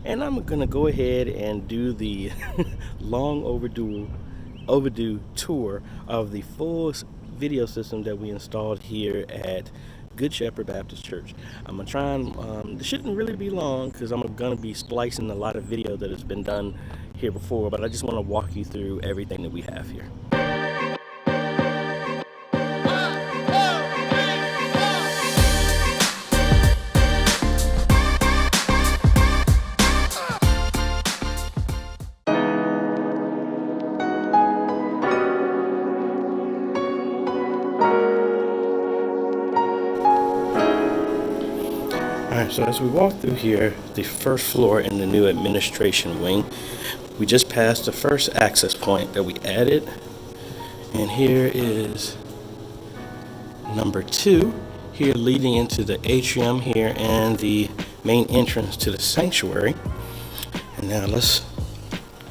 and I'm gonna go ahead and do the long overdue tour of the full video system that we installed here at Good Shepherd Baptist Church. I'm gonna try and this shouldn't really be long because I'm gonna be splicing a lot of video that has been done here before, but I just want to walk you through everything that we have here. Alright, so as we walk through here, the first floor in the new administration wing, we just passed the first access point that we added, and here is number 2 here leading into the atrium here and the main entrance to the sanctuary. And now let's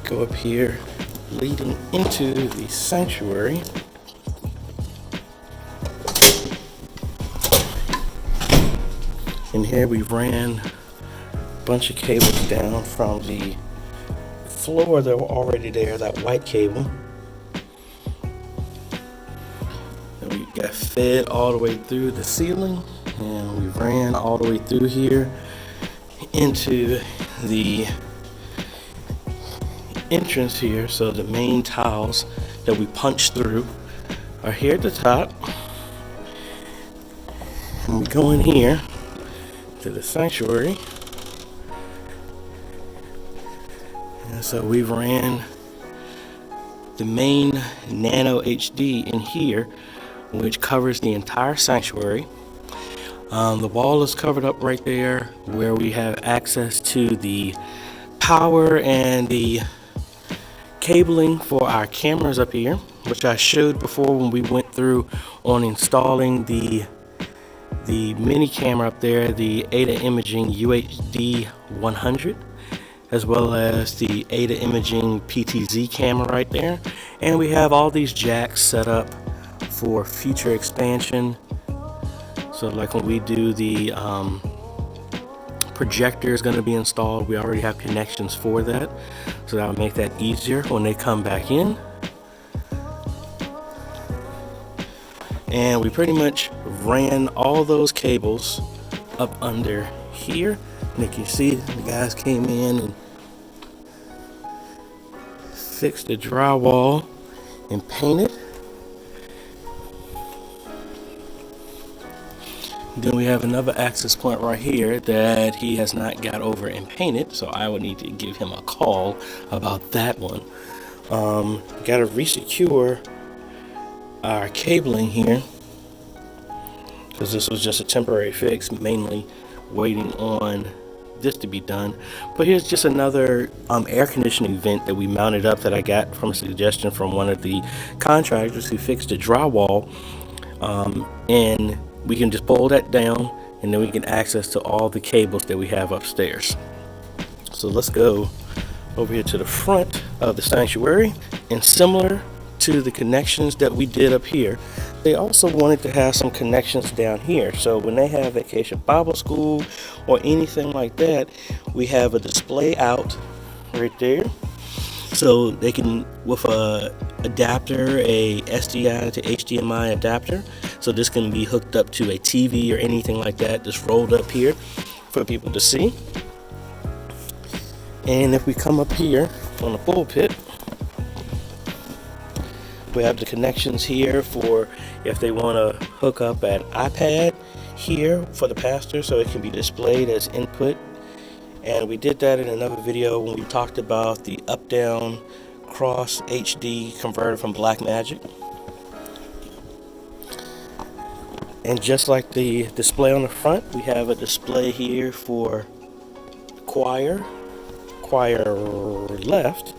go up here leading into the sanctuary. And here we ran a bunch of cables down from the floor that were already there, that white cable. And we got fed all the way through the ceiling, and we ran all the way through here into the entrance here. So the main tiles that we punched through are here at the top. And we go in here to the sanctuary, and so we ran the main nano HD in here, which covers the entire sanctuary. The wall is covered up right there where we have access to the power and the cabling for our cameras up here, which I showed before when we went through on installing the mini camera up there, the AJA Imaging UHD 100, as well as the AJA Imaging PTZ camera right there. And we have all these jacks set up for future expansion. So like when we do the projector is going to be installed, we already have connections for that, so that will make that easier when they come back in. And we pretty much ran all those cables up under here. And you can see the guys came in and fixed the drywall and painted. Then we have another access point right here that he has not got over and painted, so I would need to give him a call about that one. Got to resecure our cabling here, because this was just a temporary fix, mainly waiting on this to be done. But here's just another air conditioning vent that we mounted up that I got from a suggestion from one of the contractors who fixed the drywall, and we can just pull that down, and then we can access to all the cables that we have upstairs. So let's go over here to the front of the sanctuary, and similar to the connections that we did up here, they also wanted to have some connections down here. So when they have Vacation Bible School or anything like that, we have a display out right there, so they can, with a adapter, a SDI to HDMI adapter, so this can be hooked up to a TV or anything like that, just rolled up here for people to see. And if we come up here on the pulpit, we have the connections here for if they want to hook up an iPad here for the pastor, so it can be displayed as input. And we did that in another video when we talked about the up-down cross HD converter from Blackmagic. And just like the display on the front, we have a display here for choir left,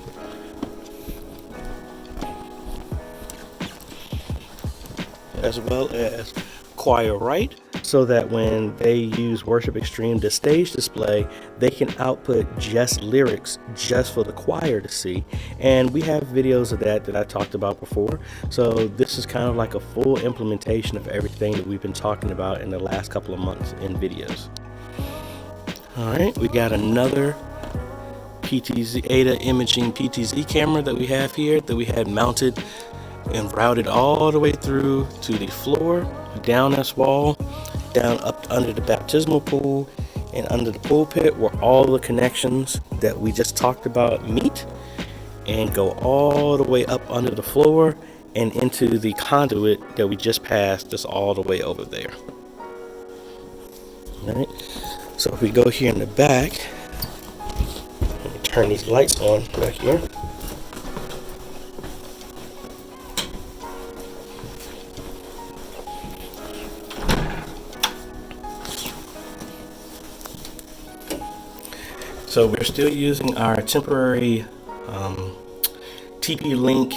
as well as choir right, so that when they use Worship Extreme, the stage display, they can output just lyrics just for the choir to see. And we have videos of that I talked about before. So this is kind of like a full implementation of everything that we've been talking about in the last couple of months in videos. All right, we got another PTZ ADA imaging PTZ camera that we have here, that we had mounted and routed all the way through to the floor, down this wall, down up under the baptismal pool, and under the pulpit, where all the connections that we just talked about meet, and go all the way up under the floor and into the conduit that we just passed, just all the way over there. All right. So if we go here in the back, let me turn these lights on back here. So we're still using our temporary TP-Link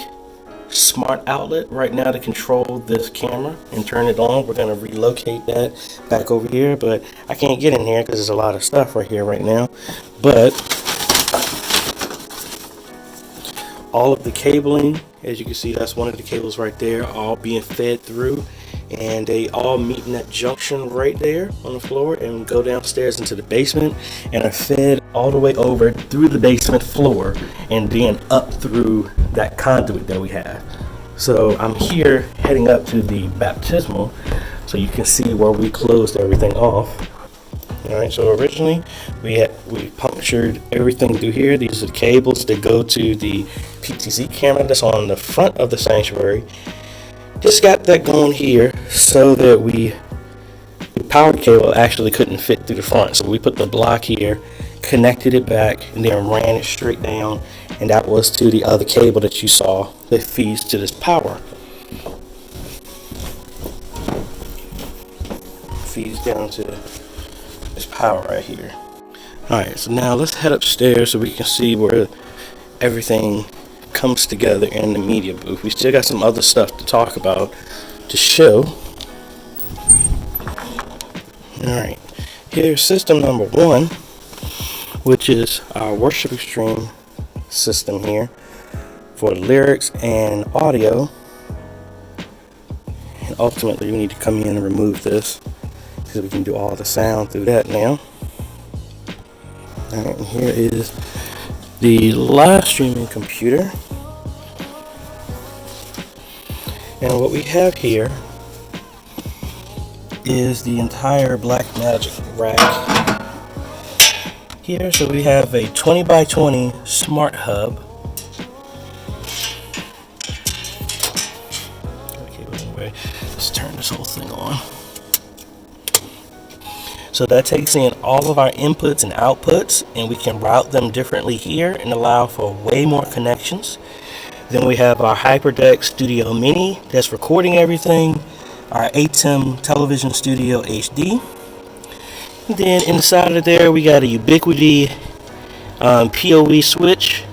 smart outlet right now to control this camera and turn it on. We're going to relocate that back over here, but I can't get in here because there's a lot of stuff right here right now. But all of the cabling, as you can see, that's one of the cables right there, all being fed through, and they all meet in that junction right there on the floor and go downstairs into the basement and are fed all the way over through the basement floor and then up through that conduit that we have. So I'm here heading up to the baptismal so you can see where we closed everything off. All right, so originally we punctured everything through here. These are the cables that go to the PTZ camera that's on the front of the sanctuary. Just got that going here so that the power cable actually couldn't fit through the front. So we put the block here, connected it back, and then ran it straight down. And that was to the other cable that you saw that feeds to this power. Feeds down to this power right here. Alright, so now let's head upstairs so we can see where everything comes together in the media booth. We still got some other stuff to talk about, to show. Alright, here's system number 1, which is our worship extreme system here for lyrics and audio. And ultimately we need to come in and remove this because we can do all the sound through that now. Alright, and here is the live streaming computer. And what we have here is the entire Blackmagic rack here. So we have a 20 by 20 smart hub. Okay, anyway, let's turn this whole thing on. So that takes in all of our inputs and outputs, and we can route them differently here and allow for way more connections. Then we have our HyperDeck Studio Mini that's recording everything, our ATEM Television Studio HD. And then inside of there we got a Ubiquiti PoE switch,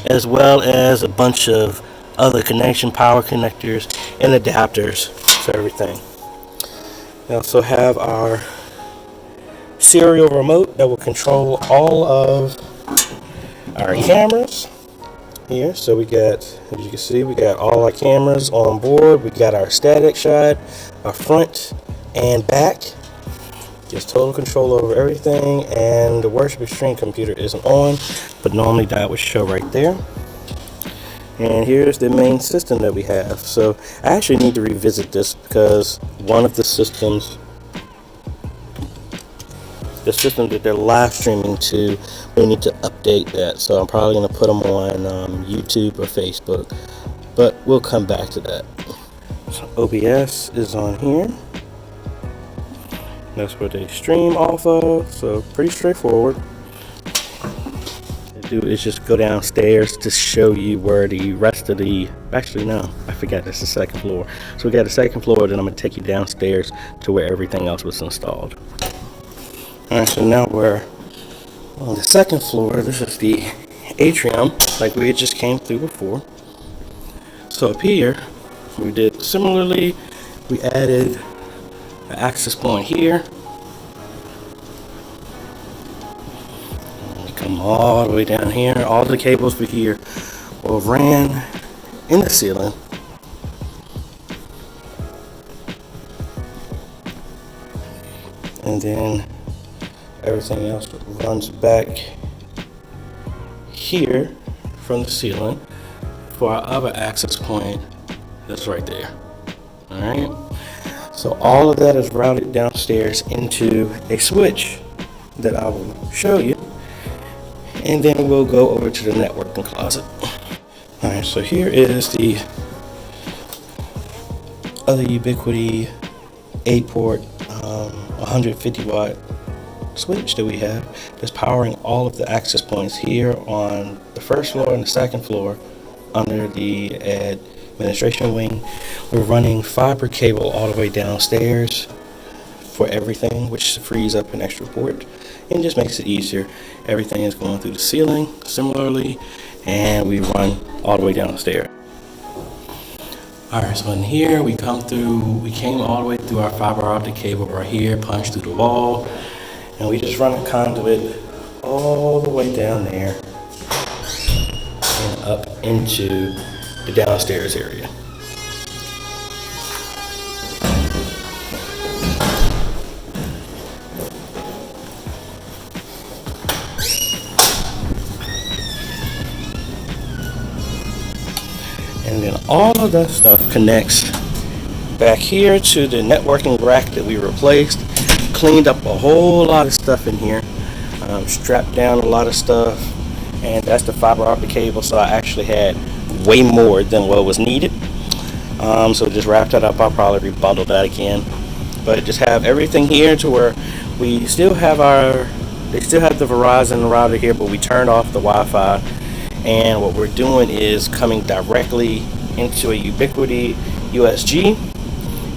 as well as a bunch of other connection power connectors and adapters for everything. We also have our serial remote that will control all of our cameras here. So we got, as you can see, we got all our cameras on board. We got our static shot, our front and back. Just total control over everything. And the worship extreme computer isn't on, but normally that would show right there. And here's the main system that we have. So I actually need to revisit this because one of the systems, the system that they're live streaming to, we need to update that. So I'm probably going to put them on YouTube or Facebook, but we'll come back to that. So OBS is on here. That's where they stream off of. So pretty straightforward. What I do is just go downstairs to show you where the rest of the, actually no, I forgot, that's the second floor. So we got the second floor, then I'm going to take you downstairs to where everything else was installed. Alright, so now we're on the second floor. This is the atrium, like we just came through before. So up here, we did similarly. We added an access point here. And we come all the way down here. All the cables for here were ran in the ceiling. And then everything else runs back here from the ceiling for our other access point that's right there. All right. So all of that is routed downstairs into a switch that I will show you, and then we'll go over to the networking closet. All right, so here is the other Ubiquiti 8-port 150 watt switch that we have that's powering all of the access points here on the first floor and the second floor under the administration wing. We're running fiber cable all the way downstairs for everything, which frees up an extra port and just makes it easier. Everything is going through the ceiling similarly, and we run all the way downstairs. Alright, so in here we came all the way through our fiber optic cable right here, punched through the wall, and we just run a conduit all the way down there and up into the downstairs area. And then all of that stuff connects back here to the networking rack that we replaced. Cleaned up a whole lot of stuff in here, strapped down a lot of stuff, and that's the fiber optic cable. So I actually had way more than what was needed. So just wrapped that up. I'll probably rebundle that again, but just have everything here to where we still have they still have the Verizon router here, but we turned off the Wi-Fi. And what we're doing is coming directly into a Ubiquiti USG,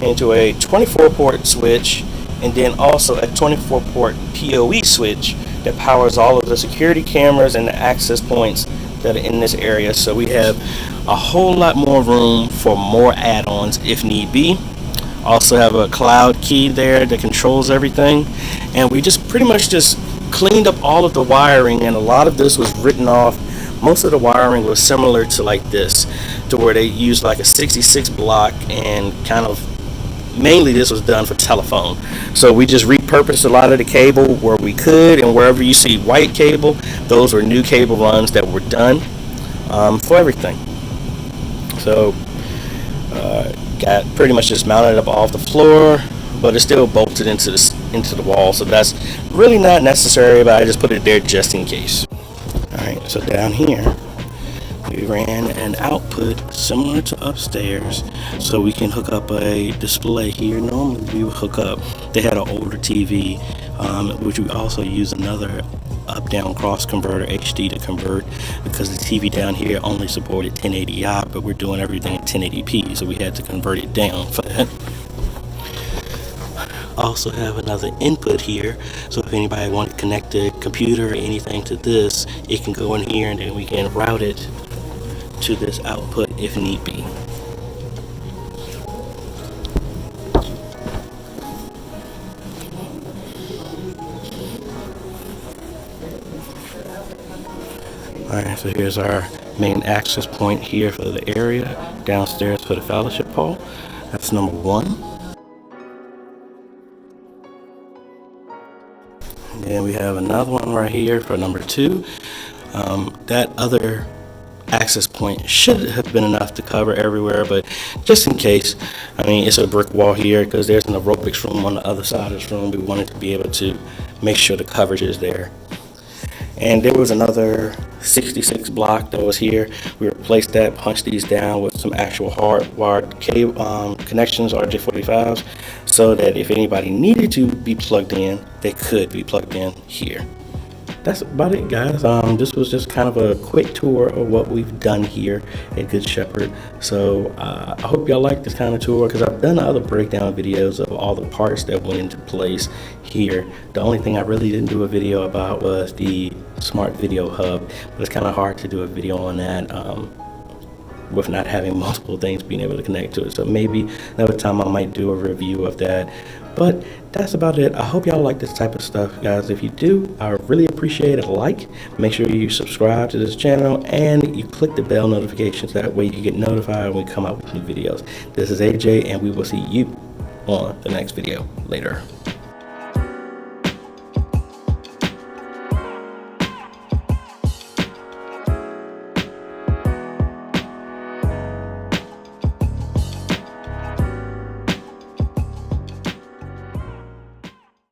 into a 24-port switch, and then also a 24-port PoE switch that powers all of the security cameras and the access points that are in this area. So we have a whole lot more room for more add-ons if need be. Also have a cloud key there that controls everything, and we just pretty much just cleaned up all of the wiring, and a lot of this was written off. Most of the wiring was similar to like this, to where they used like a 66 block, and kind of mainly this was done for telephone. So we just repurposed a lot of the cable where we could, and wherever you see white cable, those were new cable runs that were done for everything. So got pretty much just mounted up off the floor, but it's still bolted into the wall, so that's really not necessary, but I just put it there just in case. Alright, so down here we ran an output similar to upstairs, so we can hook up a display here. Normally we would hook up, they had an older TV, which we also use another up-down cross converter HD to convert, because the TV down here only supported 1080i, but we're doing everything at 1080p, so we had to convert it down for that. Also have another input here, so if anybody wanted to connect a computer or anything to this, it can go in here, and then we can route it to this output if need be. Alright, so here's our main access point here for the area, downstairs for the fellowship hall. That's number 1. And then we have another one right here for number 2. That other access point should have been enough to cover everywhere, but just in case, I mean, it's a brick wall here because there's an aerobics room on the other side of this room. We wanted to be able to make sure the coverage is there. And there was another 66 block that was here. We replaced that, punched these down with some actual hardwired cable connections, RJ45s, so that if anybody needed to be plugged in, they could be plugged in here. That's about it, guys. This was just kind of a quick tour of what we've done here at Good Shepherd. So I hope y'all like this kind of tour, because I've done other breakdown videos of all the parts that went into place here. The only thing I really didn't do a video about was the smart video hub, but it's kind of hard to do a video on that with not having multiple things being able to connect to it. So maybe another time I might do a review of that. But that's about it. I hope y'all like this type of stuff, guys. If you do, I really appreciate a like. Make sure you subscribe to this channel and you click the bell notifications. That way you can get notified when we come out with new videos. This is AJ, and we will see you on the next video later.